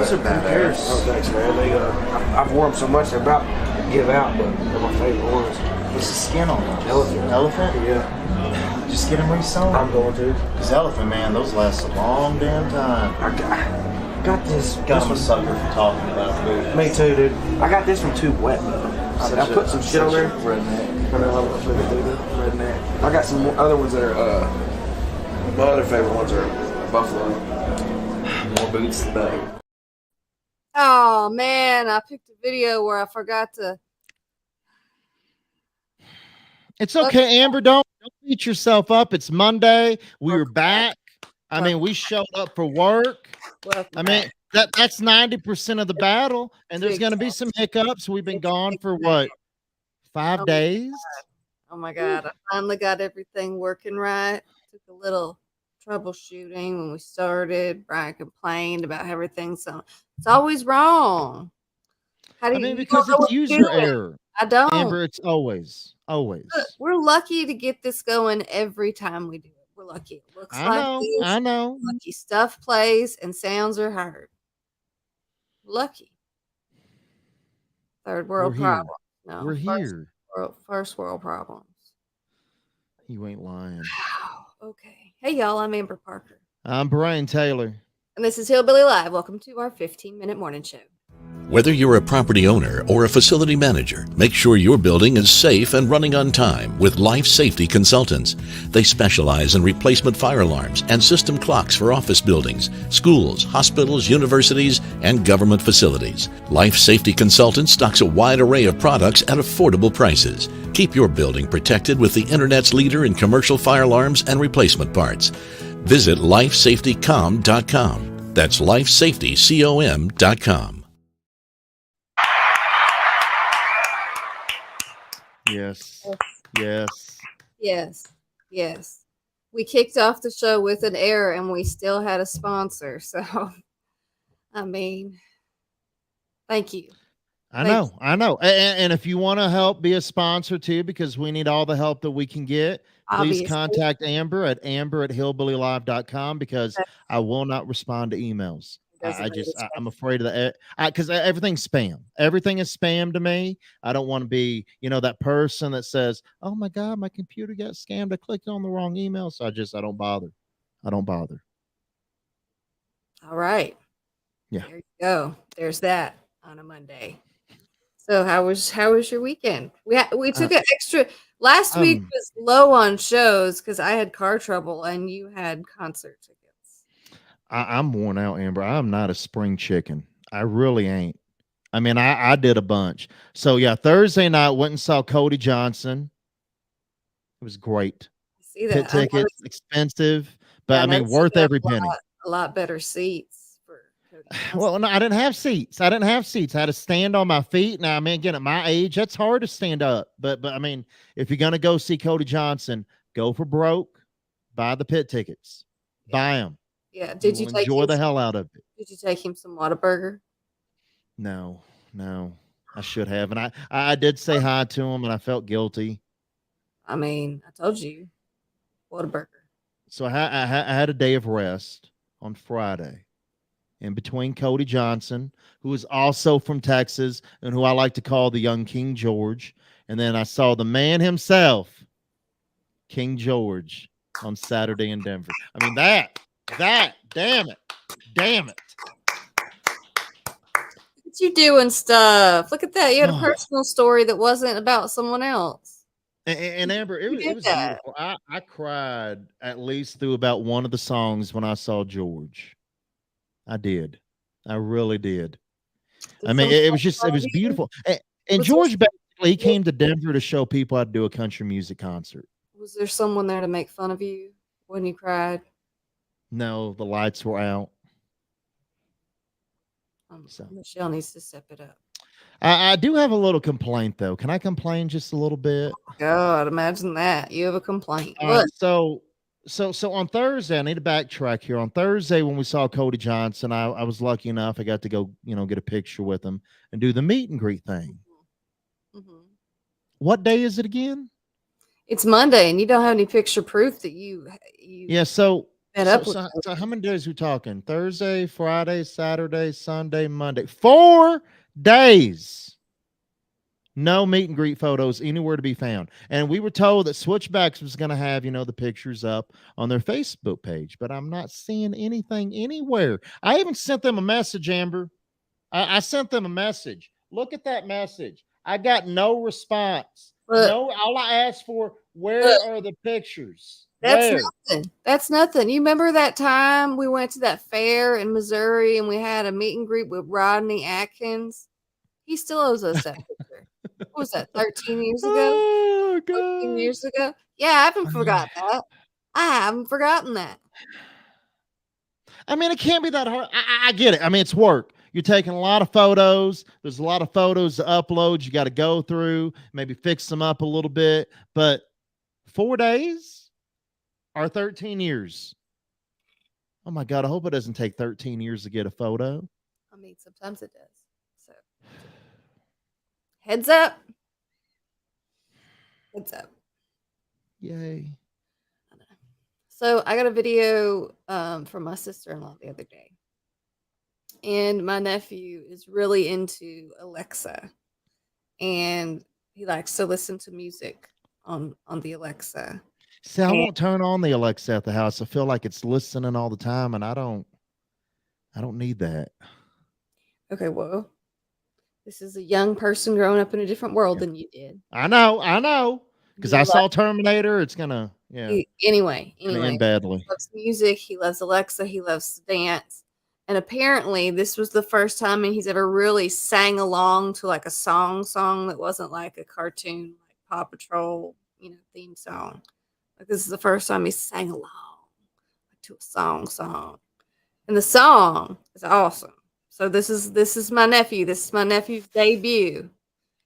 Those are badass. Oh, thanks, man. They, I've worn them so much they're about to give out, but they're my favorite ones. What's the skin on those? Elephant. Elephant? Yeah. Just get them resewn. I'm going to. Because elephant, man, those last a long damn time. I got this. I'm a sucker for talking about boots. Me too, dude. I got this from Too Wet. I put some shit on there. Redneck. Redneck. I got some other ones that are, my other favorite ones are Buffalo. More boots the better. Oh man, I picked a video where I forgot to. It's okay, Amber. Don't beat yourself up. It's Monday. We were back. I mean, we showed up for work. I mean, that's 90% of the battle, and there's going to be some hiccups. We've been gone for what, 5 days? Oh my God! I finally got everything working right. Took a little troubleshooting when we started. Brian complained about everything, so it's always wrong. How do you? Because it's user error. I don't. Amber, it's always. Look, we're lucky to get this going every time we do it. We're lucky. It looks like this. I know. Lucky stuff plays and sounds are heard. Lucky. Third world problem. No, we're here. First world problems. You ain't lying. Okay. Hey, y'all. I'm Amber Parker. I'm Brian Taylor. And this is Hillbilly Live. Welcome to our 15-minute morning show. Whether you're a property owner or a facility manager, make sure your building is safe and running on time with Life Safety Consultants. They specialize in replacement fire alarms and system clocks for office buildings, schools, hospitals, universities, and government facilities. Life Safety Consultants stocks a wide array of products at affordable prices. Keep your building protected with the Internet's leader in commercial fire alarms and replacement parts. Visit lifesafetycom.com. That's lifesafetycom.com. Yes. We kicked off the show with an error and we still had a sponsor. So, I mean, thank you. I know. And if you want to help be a sponsor too, because we need all the help that we can get, please contact Amber at hillbillylive.com because I will not respond to emails. I'm afraid of that because everything's spam. Everything is spam to me. I don't want to be, that person that says, "Oh my God, my computer got scammed. I clicked on the wrong email." So I don't bother. All right. Yeah. There you go. There's that on a Monday. So how was your weekend? We took an extra. Last week was low on shows because I had car trouble and you had concert tickets. I'm worn out, Amber. I'm not a spring chicken. I really ain't. I mean, I did a bunch. So yeah, Thursday night went and saw Cody Johnson. It was great. See that? Pit tickets, expensive, but I mean, worth every penny. A lot better seats for Cody Johnson. Well, no, I didn't have seats. I had to stand on my feet. Now, I mean, again, at my age, that's hard to stand up. But I mean, if you're gonna go see Cody Johnson, go for broke, buy the pit tickets, buy them. Yeah. Did you enjoy the hell out of it? Did you take him some Whataburger? No. I should have. And I did say hi to him and I felt guilty. I mean, I told you. Whataburger. So I had a day of rest on Friday in between Cody Johnson, who is also from Texas and who I like to call the young King George. And then I saw the man himself, King George, on Saturday in Denver. I mean, that, damn it. Look at you doing stuff. Look at that. You had a personal story that wasn't about someone else. And Amber, it was beautiful. I cried at least through about one of the songs when I saw George. I did. I really did. I mean, it was beautiful. And George basically he came to Denver to show people how to do a country music concert. Was there someone there to make fun of you when you cried? No, the lights were out. So Michelle needs to step it up. I do have a little complaint though. Can I complain just a little bit? God, imagine that. You have a complaint. So on Thursday, I need to backtrack here. On Thursday, when we saw Cody Johnson, I was lucky enough. I got to go, get a picture with him and do the meet and greet thing. Mm-hmm. What day is it again? It's Monday, and you don't have any picture proof that you. Yeah. So Fed So, up with so how many days we talking? Thursday, Friday, Saturday, Sunday, Monday. 4 days. No meet and greet photos anywhere to be found. And we were told that Switchbacks was going to have, the pictures up on their Facebook page, but I'm not seeing anything anywhere. I even sent them a message, Amber. I sent them a message. Look at that message. I got no response. Look, No, all I asked for, where look, are the pictures? that's Where? nothing. That's nothing. You remember that time we went to that fair in Missouri and we had a meet and greet with Rodney Atkins? He still owes us that picture. What was that, 13 years ago? Oh 14 God. years ago? Yeah, I haven't forgot that. I haven't forgotten that. I mean, it can't be that hard. I get it. I mean, it's work. You're taking a lot of photos. There's a lot of photos to upload. You got to go through, maybe fix them up a little bit. But 4 days or 13 years? Oh my God. I hope it doesn't take 13 years to get a photo. I mean, sometimes it does. So, heads up. Heads up. Yay. So I got a video from my sister-in-law the other day. And my nephew is really into Alexa. And he likes to listen to music on the Alexa. See, I won't turn on the Alexa at the house. I feel like it's listening all the time, and I don't need that. Okay, well, this is a young person growing up in a different world than you did. I know. Because I saw Terminator. It's gonna, Anyway, end badly. He loves music. He loves Alexa. He loves to dance. And apparently, this was the first time he's ever really sang along to like a song that wasn't like a cartoon, like Paw Patrol, theme song. Like this is the first time he sang along to a song. And the song is awesome. So this is my nephew. This is my nephew's debut.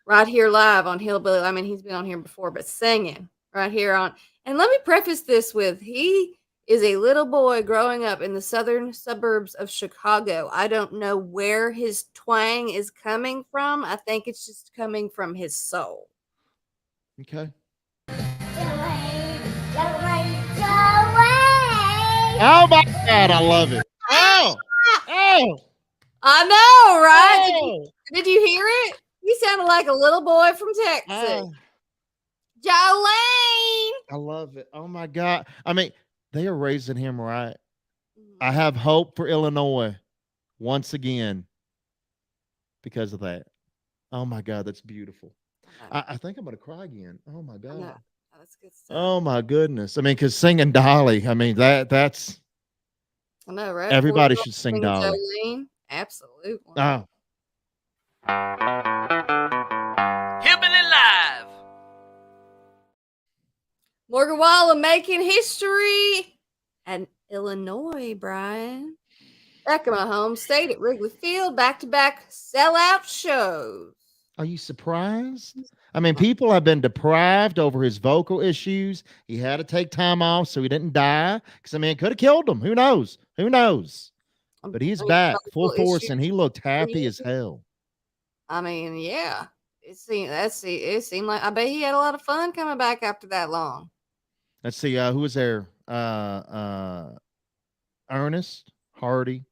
Right here live on Hillbilly. I mean, he's been on here before, but singing right here on. And let me preface this with, he is a little boy growing up in the southern suburbs of Chicago. I don't know where his twang is coming from. I think it's just coming from his soul. Okay. Oh my God, I love it. Oh. I know, right? Oh. Did you hear it? He sounded like a little boy from Texas. Jolene. I love it. Oh my God. I mean, they are raising him right. I have hope for Illinois once again because of that. Oh my God, that's beautiful. I think I'm going to cry again. Oh my God. Oh, that's good stuff. Oh my goodness. I mean, because singing Dolly, I mean, that's. I know, right? Everybody should sing Dolly. Jolene. Absolutely. Oh. Hillbilly Live. Morgan Wallen making history at Illinois, Brian. Back in my home state at Wrigley Field, back-to-back sellout shows. Are you surprised? I mean, people have been deprived over his vocal issues. He had to take time off so he didn't die. Because, I mean, it could have killed him. Who knows? But he's back full force, and he looked happy as hell. I mean, yeah. It seemed like, I bet he had a lot of fun coming back after that long. Let's see, who was there? Ernest Hardy,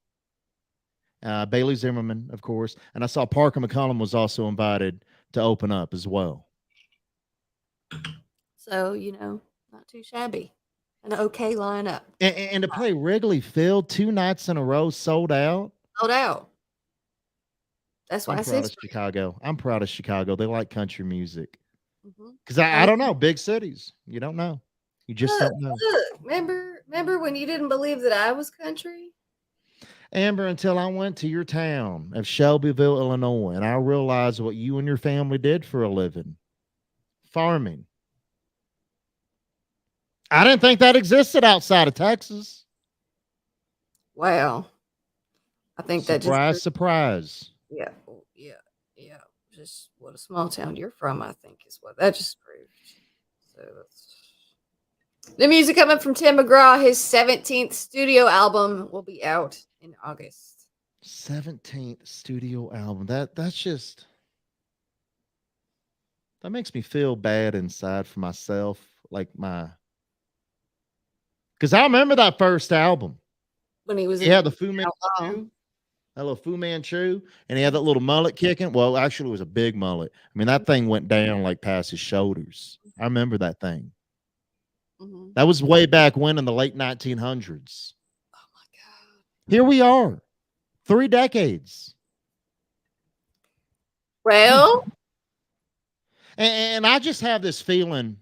Bailey Zimmerman, of course, and I saw Parker McCollum was also invited to open up as well. So, not too shabby. An okay lineup. And to play Wrigley Field 2 nights in a row, sold out. Sold out. That's why I'm proud of Chicago. I'm proud of Chicago. They like country music. Because I don't know, big cities, you don't know. You just don't know. Remember when you didn't believe that I was country? Amber, until I went to your town of Shelbyville, Illinois, and I realized what you and your family did for a living. Farming. I didn't think that existed outside of Texas. Well, I think surprise. Yeah. Just what a small town you're from, I think, is what that just proved. So the music coming from Tim McGraw. His 17th studio album will be out in August. 17th studio album. That's just, that makes me feel bad inside for myself. Like Because I remember that first album. when he was He had the Fu Outlaw. Manchu, that little Fu Manchu, and he had that little mullet kicking. Well, actually, it was a big mullet. I mean, that thing went down like past his shoulders. I remember that thing. Mhm. That was way back when in the late 1900s. Oh my God. Here we are, 3 decades. Well, And I just have this feeling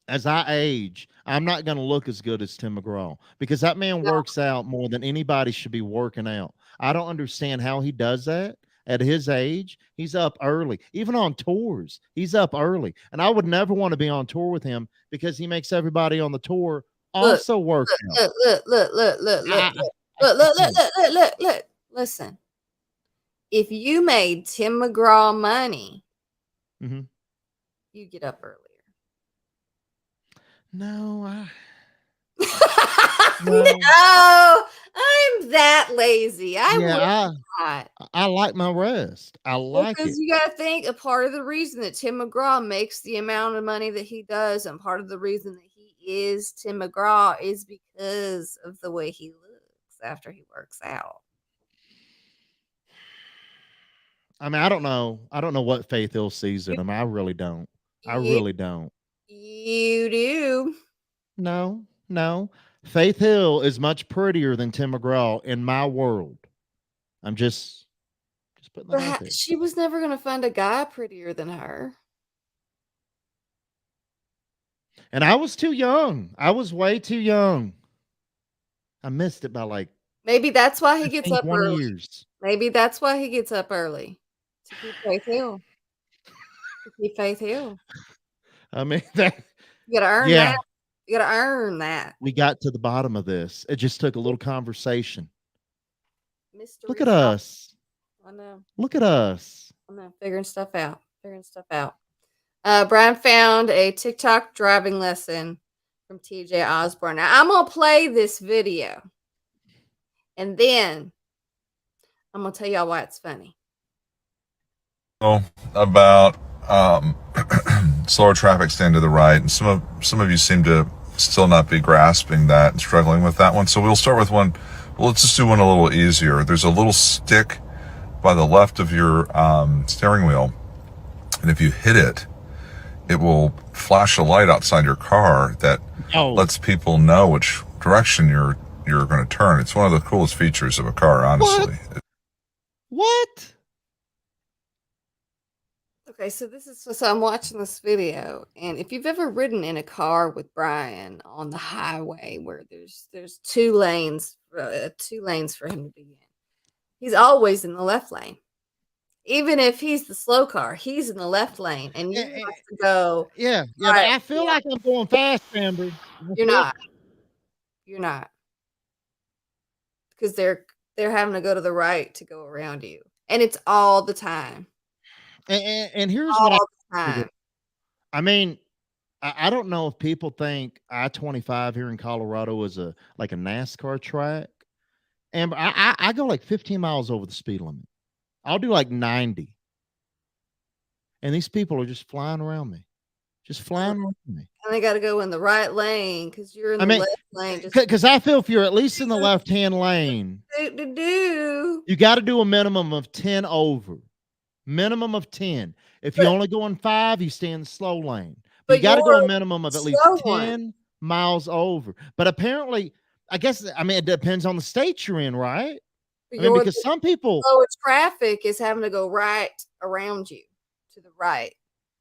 as I age, I'm not going to look as good as Tim McGraw because that man no, works out more than anybody should be working out. I don't understand how he does that at his age. He's up early, even on tours. He's up early. And I would never want to be on tour with him because he makes everybody on the tour look, also work out. look. Listen, if you made Tim McGraw money, Mhm. you get up earlier. No, No, I'm that lazy. I would yeah, not. I like my rest. I like Because it. you got to think a part of the reason that Tim McGraw makes the amount of money that he does, and part of the reason that he is Tim McGraw is because of the way he looks after he works out. I mean, I don't know. I don't know what Faith Hill sees in him. I really don't. I You, really don't. you do. No. Faith Hill is much prettier than Tim McGraw in my world. I'm just putting that out there. She was never going to find a guy prettier than her. And I was too young. I was way too young. I missed it by like Maybe that's why he gets 15, up 20 early. years. Maybe that's why he gets up early to keep Faith Hill. To keep Faith Hill. I mean, that, You got to earn yeah, that. You got to earn that. we got to the bottom of this. It just took a little conversation. Mystery Look at solved. us. I know. Look at us. I'm not figuring stuff out. Brian found a TikTok driving lesson from TJ Osborne. Now I'm gonna play this video, and then I'm gonna tell y'all why it's funny. About slower traffic stand to the right, and some of you seem to still not be grasping that and struggling with that one. So we'll start with one. Well, let's just do one a little easier. There's a little stick by the left of your steering wheel, and if you hit it, it will flash a light outside your car that lets people know which direction you're going to turn. It's one of the coolest features of a car, honestly. What? Okay, so I'm watching this video, and if you've ever ridden in a car with Brian on the highway where there's two lanes for him to be in, he's always in the left lane. Even if he's the slow car, he's in the left lane, and you have to go. Yeah. Right. But I feel like I'm going fast, Amber. You're not, because they're having to go to the right to go around you, and it's all the time. And here's All what the time. I mean, I don't know if people think I-25 here in Colorado is like a NASCAR track. And I go like 15 miles over the speed limit. I'll do like 90. And these people are just flying around me. And they got to go in the right lane because you're in the left lane. Because I feel if you're at least in the left-hand lane, you got to do a minimum of 10 over. Minimum of 10. If you only go in 5, you stay in the slow lane. But you got to go a minimum of at least 10 miles over. But apparently, I guess, it depends on the state you're in, right? Because some people... slower traffic is having to go right around you to the right.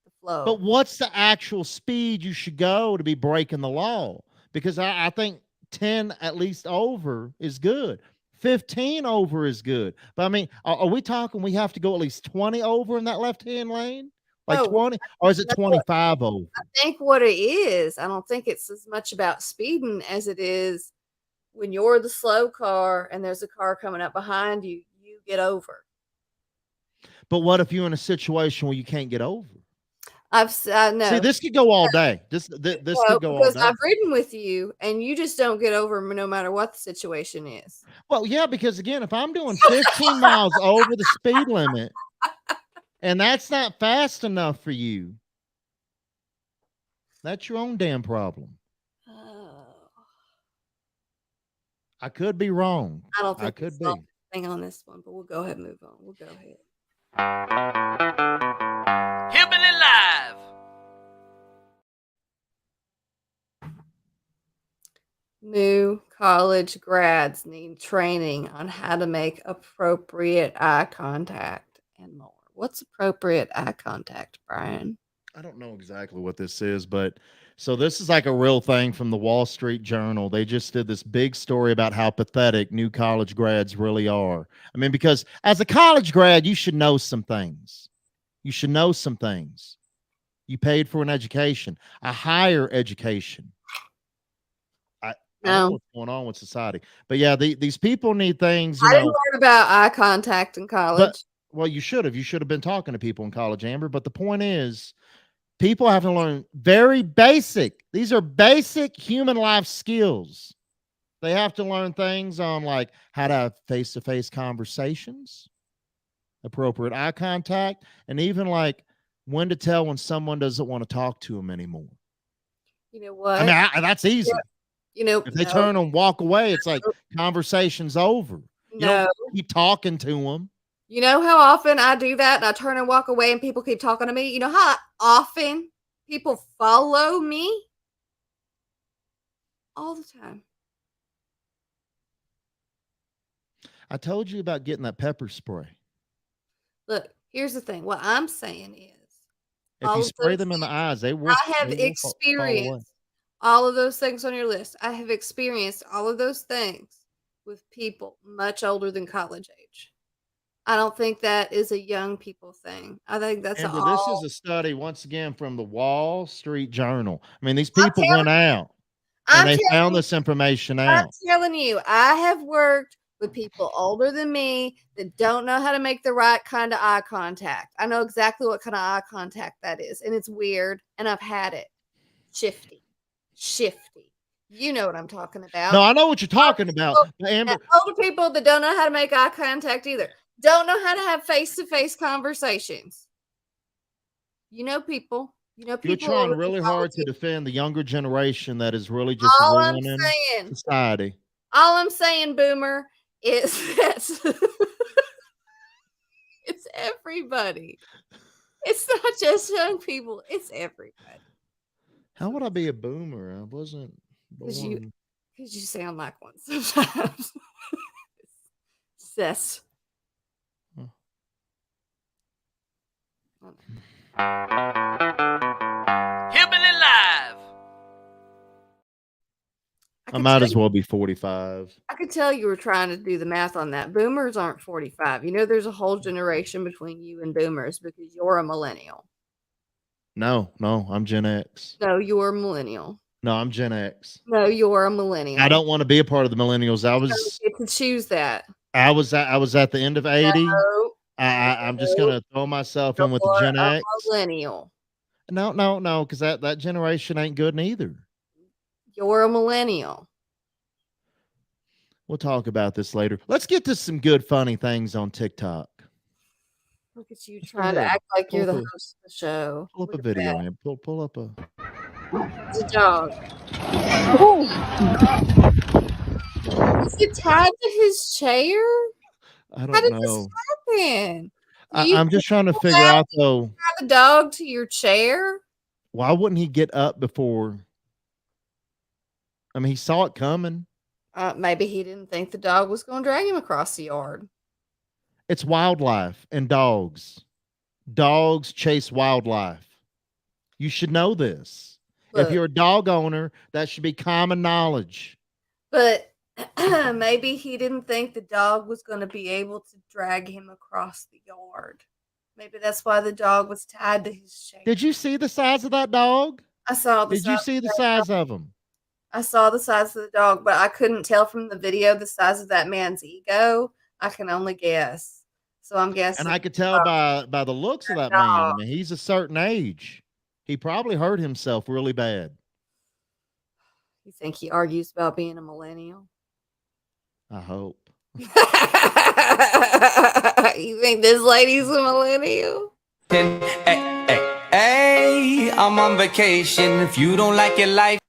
The flow. But what's the actual speed you should go to be breaking the law? Because I think 10 at least over is good. 15 over is good. But are we talking we have to go at least 20 over in that left-hand lane? Like 20? Or is it 25 over? I think what it is, I don't think it's as much about speeding as it is when you're the slow car and there's a car coming up behind you, you get over. But what if you're in a situation where you can't get over? No. See, this could go all day. This could go all day. Because I've ridden with you, and you just don't get over no matter what the situation is. Well, yeah, because again, if I'm doing 15 miles over the speed limit, and that's not fast enough for you, that's your own damn problem. Oh. I could be wrong. I don't think I could be. thing on this one, but we'll go ahead and move on. We'll go ahead. Hillbilly Live. New college grads need training on how to make appropriate eye contact and more. What's appropriate eye contact, Brian? I don't know exactly what this is, but so this is like a real thing from the Wall Street Journal. They just did this big story about how pathetic new college grads really are. I mean, because as a college grad, you should know some things. You should know some things. You paid for an education, a higher education. I don't know what's going on with society, but yeah, these people need things. I didn't learn about eye contact in college. Well, you should have. You should have been talking to people in college, Amber. But the point is, people have to learn very basic. These are basic human life skills. They have to learn things on like how to have face-to-face conversations, appropriate eye contact, and even like when to tell when someone doesn't want to talk to them anymore. You know what? I mean, that's easy. Yeah. You know, if they turn and walk away, it's like conversation's over. You don't keep talking to them. You know how often I do that and I turn and walk away and people keep talking to me? You know how often people follow me? All the time. I told you about getting that pepper spray. Look, here's the thing. What I'm saying is, if you spray them in the eyes, they will. I have experienced all of those things on your list. I have experienced all of those things with people much older than college age. I don't think that is a young people thing. I think that's Amber, this is a study once again from the Wall Street Journal. I mean, these people went out and they found this information out. I'm telling you, I have worked with people older than me that don't know how to make the right kind of eye contact. I know exactly what kind of eye contact that is, and it's weird, and I've had it. Shifty. You know what I'm talking about. No, I know what you're talking about. Amber, older people that don't know how to make eye contact either. Don't know how to have face-to-face conversations. You know people. You're trying really hard to defend the younger generation that is really just ruining society. All I'm saying, Boomer, is that it's everybody. It's not just young people. It's everybody. How would I be a boomer? I wasn't born. Because you sound like one sometimes. Sis. Hillbilly Live. I might as well be 45. I could tell you were trying to do the math on that. Boomers aren't 45. You know, there's a whole generation between you and boomers because you're a millennial. No, I'm Gen X. No, you're a millennial. No, I'm Gen X. No, you're a millennial. I don't want to be a part of the millennials. You get to choose that. I was at the end of 80. No, I'm just gonna throw myself in with the Gen X. Millennial. No, because that generation ain't good neither. You're a millennial. We'll talk about this later. Let's get to some good, funny things on TikTok. Look at you trying to act like you're the host of the show. Pull up a video, man. Pull up a. It's a dog. Is it tied to his chair? I don't know. How did this happen? I'm just trying to figure out though. Tie the dog to your chair? Why wouldn't he get up before? I mean, he saw it coming. Maybe he didn't think the dog was going to drag him across the yard. It's wildlife and dogs. Dogs chase wildlife. You should know this. If you're a dog owner, that should be common knowledge. But maybe he didn't think the dog was going to be able to drag him across the yard. Maybe that's why the dog was tied to his chair. Did you see the size of that dog? I saw the Did you see the size of him? I saw the size of the dog, but I couldn't tell from the video the size of that man's ego. I can only guess. So I'm guessing. And I could tell by the looks of that man. I mean, he's a certain age. He probably hurt himself really bad. You think he argues about being a millennial? I hope. You think this lady's a millennial? Hey, I'm on vacation. If you don't like your life.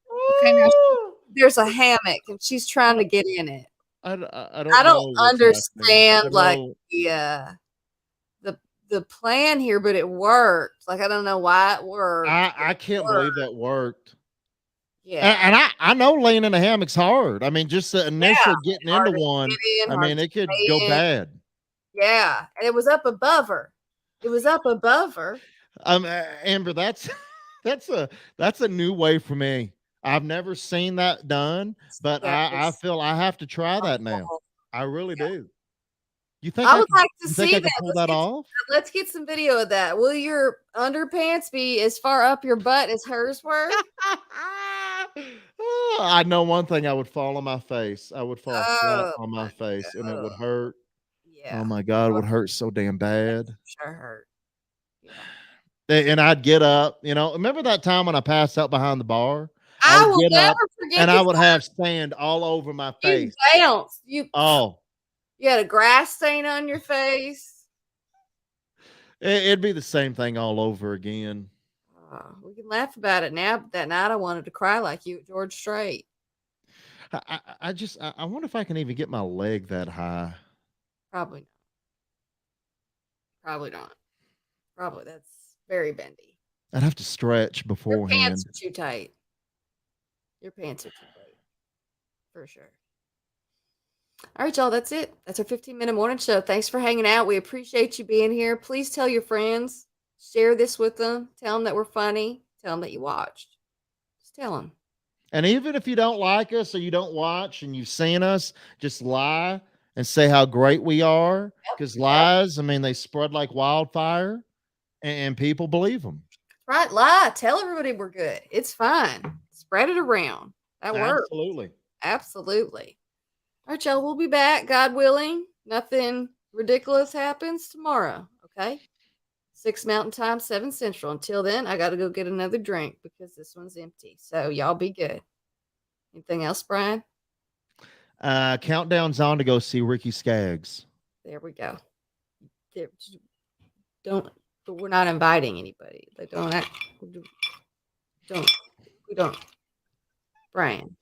Okay, now there's a hammock and she's trying to get in it. don't I don't know what's happening. understand I like know the plan here, but it worked. Like I don't know why it worked. I can't believe that worked. Yeah. And I know laying in a hammock's hard. I mean, just the initial getting Hard into to one, get in, I hard mean, to it could go stay in. bad. Yeah. And it was up above her. It was up above her. Amber, that's a new way for me. I've never seen that done, but That I was feel I have to try that now. awful. I really Yeah. do. You think I I would could like to you think see I could that. pull that off? Let's get some video of that. Will your underpants be as far up your butt as hers were? Oh, I know one thing, I would fall on my face. I would fall flat Oh on my my face and it would god. hurt. Oh Yeah. my God, it would hurt so damn bad. Sure hurt. Yeah. And I'd get up, remember that time when I passed out behind the bar? I I would will get up never forget and I this. would have sand all over my You face. bounced. Oh, You had a grass stain on your face. it'd be the same thing all over again. We can laugh about it now, but that night I wanted to cry like you at George Strait. I wonder if I can even get my leg that high. Probably not. Probably not. Probably that's very bendy. I'd have to stretch Your pants beforehand. are too tight. Your pants are too tight. For sure. All right, y'all. That's it. That's our 15-minute morning show. Thanks for hanging out. We appreciate you being here. Please tell your friends. Share this with them. Tell them that we're funny. Tell them that you watched. Just tell them. And even if you don't like us or you don't watch and you've seen us, just lie and say how great we are. Because lies, I mean, they spread like wildfire and people believe them. Right. Lie. Tell everybody we're good. It's fine. Spread it around. That works. Absolutely. Absolutely. All right, y'all. We'll be back, God willing. Nothing ridiculous happens tomorrow. Okay. 6 Mountain Time, 7 Central. Until then, I got to go get another drink because this one's empty. So y'all be good. Anything else, Brian? Countdown's on to go see Ricky Skaggs. There we go. Don't. But we're not inviting anybody. They don't. We don't. Brian.